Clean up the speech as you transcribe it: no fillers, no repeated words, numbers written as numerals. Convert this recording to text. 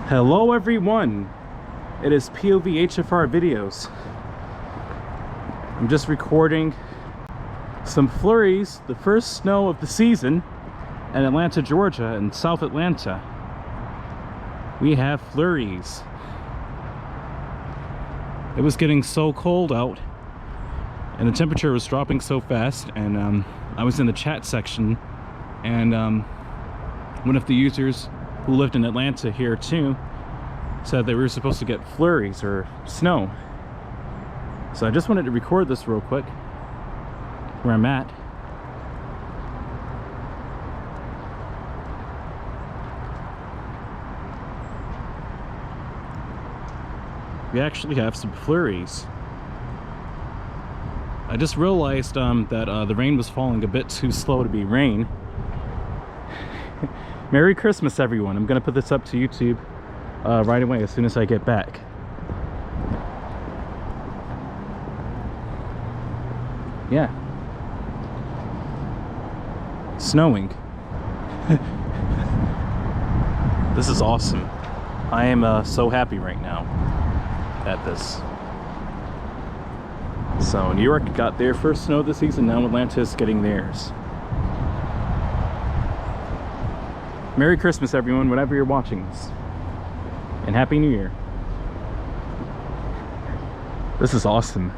Hello everyone, it is POVHFR videos. I'm just recording some flurries, the first snow of the season in Atlanta, Georgia, and South Atlanta. We have flurries. It was getting so cold out and the temperature was dropping so fast, and I was in the chat section, and one of the users who lived in Atlanta here too said that we were supposed to get flurries or snow. So I just wanted to record this real quick where I'm at. We actually have some flurries. I just realized that the rain was falling a bit too slow to be rain. Merry Christmas everyone. I'm gonna put this up to YouTube right away as soon as I get back. Yeah. Snowing. This is awesome. I am so happy right now at this. So New York got their first snow this season, now Atlanta is getting theirs. Merry Christmas everyone, whenever you're watching this. And Happy New Year. This is awesome.